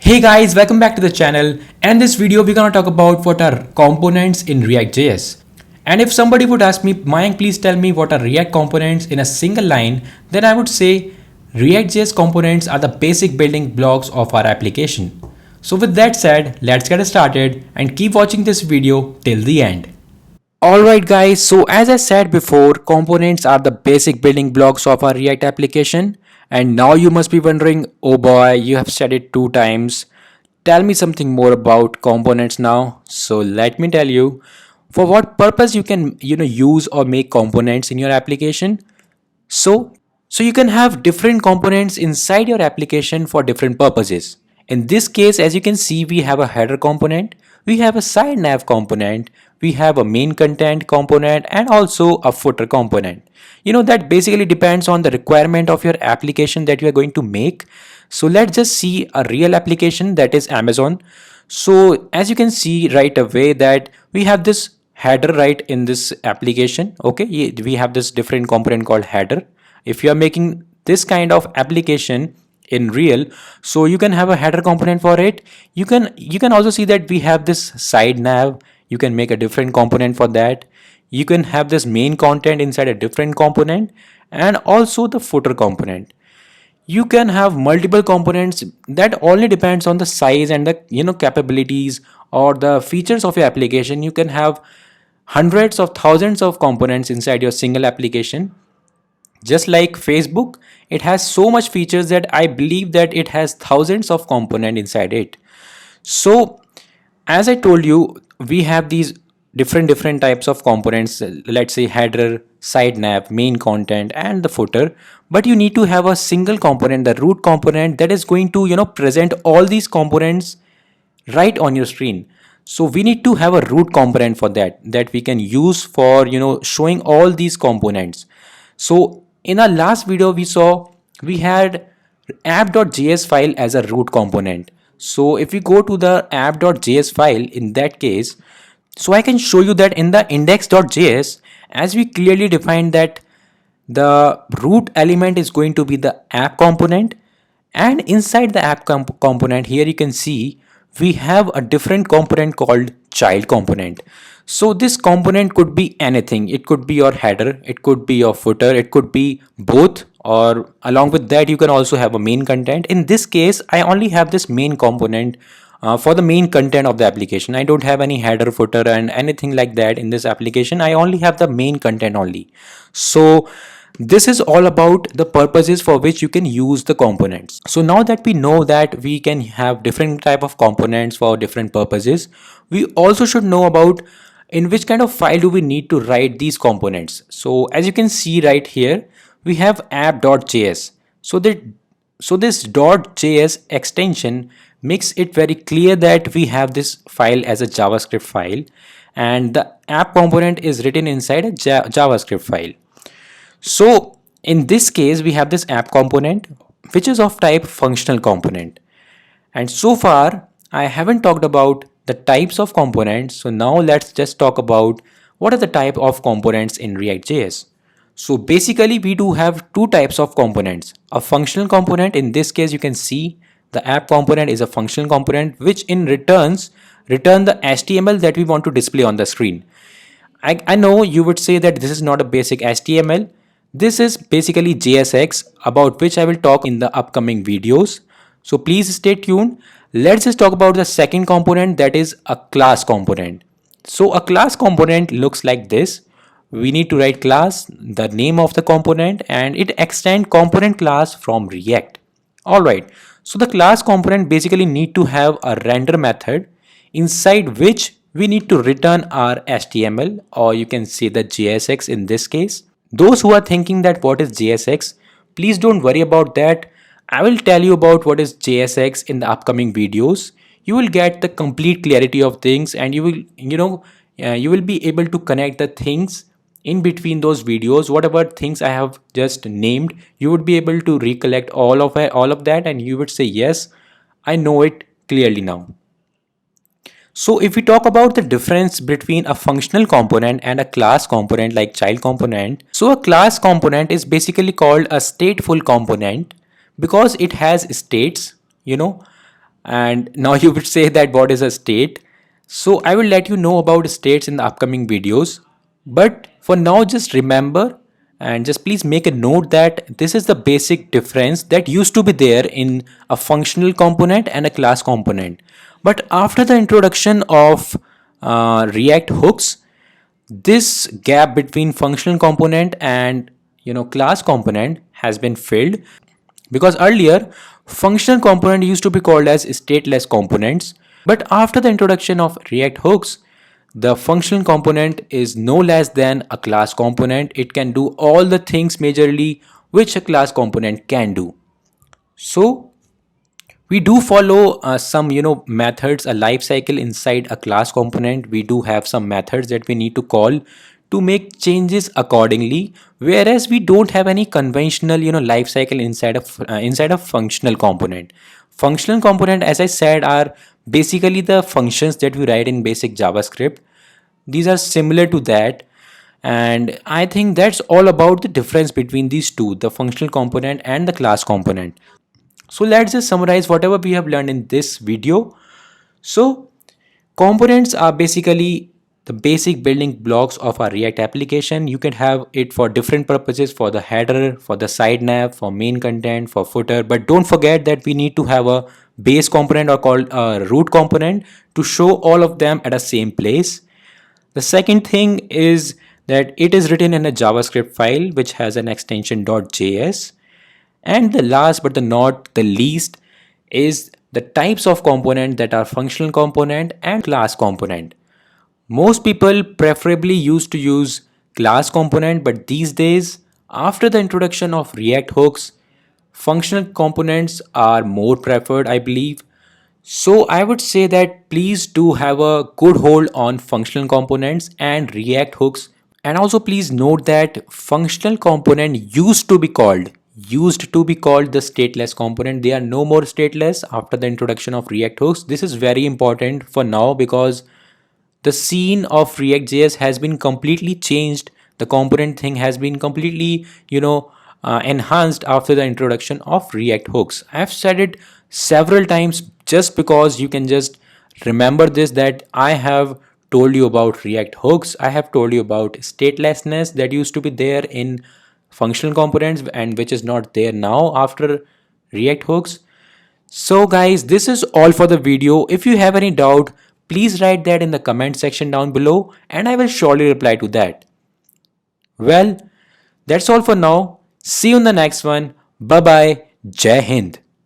Hey guys, welcome back to the channel. And this video we're gonna talk about what are components in React.js. And if somebody would ask me, Mayank, please tell me what are React components in a single line, then I would say React.js components are the basic building blocks of our application. So with that said, let's get started and keep watching this video till the end. Alright guys, so as I said before, components are the basic building blocks of our React application. And now you must be wondering, oh boy, you have said it 2 times. Tell me something more about components now. So let me tell you, for what purpose you can use or make components in your application. So, so you can have different components inside your application for different purposes. In this case, as you can see, we have a header component, we have a side nav component, we have a main content component, and also a footer component. That basically depends on the requirement of your application that you are going to make. So let's just see a real application, that is Amazon. So as you can see right away that we have this header right in this application. Okay, we have this different component called header. If you are making this kind of application in real, so you can have a header component for it. You can also see that we have this side nav. You can make a different component for that. You can have this main content inside a different component, and also the footer component. You can have multiple components. That only depends on the size and the capabilities or the features of your application. You can have hundreds of thousands of components inside your single application. Just like Facebook, it has so much features that I believe that it has thousands of components inside it. So as I told you, we have these different types of components. Let's say header, side nav, main content, and the footer. But you need to have a single component, the root component, that is going to present all these components right on your screen. So we need to have a root component for that we can use for showing all these components. So in our last video we saw we had app.js file as a root component. So if we go to the app.js file, in that case, so I can show you that in the index.js, as we clearly defined that the root element is going to be the app component, and inside the app component here you can see we have a different component called child component. So this component could be anything. It could be your header, it could be your footer, it could be both, or along with that you can also have a main content. In this case I only have this main component for the main content of the application. I don't have any header, footer, and anything like that in this application. I only have the main content only. So this is all about the purposes for which you can use the components. So now that we know that we can have different type of components for different purposes, we also should know about in which kind of file do we need to write these components. So as you can see right here, we have app.js. So this .js extension makes it very clear that we have this file as a JavaScript file, and the app component is written inside a JavaScript file. So in this case we have this app component which is of type functional component. And so far I haven't talked about the types of components. So now let's just talk about what are the type of components in React.js. So basically we do have two types of components. A functional component, in this case you can see the app component is a functional component which in return the HTML that we want to display on the screen. I know you would say that this is not a basic HTML. This is basically JSX, about which I will talk in the upcoming videos. So please stay tuned. Let's just talk about the second component, that is a class component. So a class component looks like this. We need to write class, the name of the component, and it extends component class from React. Alright, so the class component basically need to have a render method inside which we need to return our HTML, or you can say the JSX in this case. Those who are thinking that what is JSX, please don't worry about that. I will tell you about what is JSX in the upcoming videos. You will get the complete clarity of things, and you will be able to connect the things in between those videos. Whatever things I have just named, you would be able to recollect all of that, and you would say yes, I know it clearly now. So if we talk about the difference between a functional component and a class component like child component, so a class component is basically called a stateful component because it has states, And now you would say that what is a state? So I will let you know about states in the upcoming videos. But for now, just remember and just please make a note that this is the basic difference that used to be there in a functional component and a class component. But after the introduction of React hooks, this gap between functional component and class component has been filled, because earlier functional component used to be called as stateless components, but after the introduction of React hooks, the functional component is no less than a class component. It can do all the things majorly which a class component can do. So we do follow some methods, a life cycle inside a class component. We do have some methods that we need to call to make changes accordingly, whereas we don't have any conventional life cycle inside a functional component. Functional component, as I said, are basically the functions that we write in basic JavaScript. These are similar to that, and I think that's all about the difference between these two, the functional component and the class component. So let's just summarize whatever we have learned in this video. So components are basically the basic building blocks of our React application. You can have it for different purposes, for the header, for the side nav, for main content, for footer. But don't forget that we need to have a base component or called a root component to show all of them at a same place. The second thing is that it is written in a JavaScript file which has an extension .js. And the last but the not the least is the types of component that are functional component and class component. Most people preferably used to use class component, but these days, after the introduction of React hooks, functional components are more preferred, I believe. So I would say that please do have a good hold on functional components and React hooks. And also please note that functional component used to be called the stateless component. They are no more stateless after the introduction of React hooks. This is very important for now because the scene of React.js has been completely changed. The component thing has been completely, enhanced after the introduction of React hooks. I've said it several times just because you can just remember this, that I have told you about React hooks. I have told you about statelessness that used to be there in functional components and which is not there now after React hooks. So guys, this is all for the video. If you have any doubt, please write that in the comment section down below and I will surely reply to that. Well, that's all for now. See you in the next one. Bye bye. Jai Hind.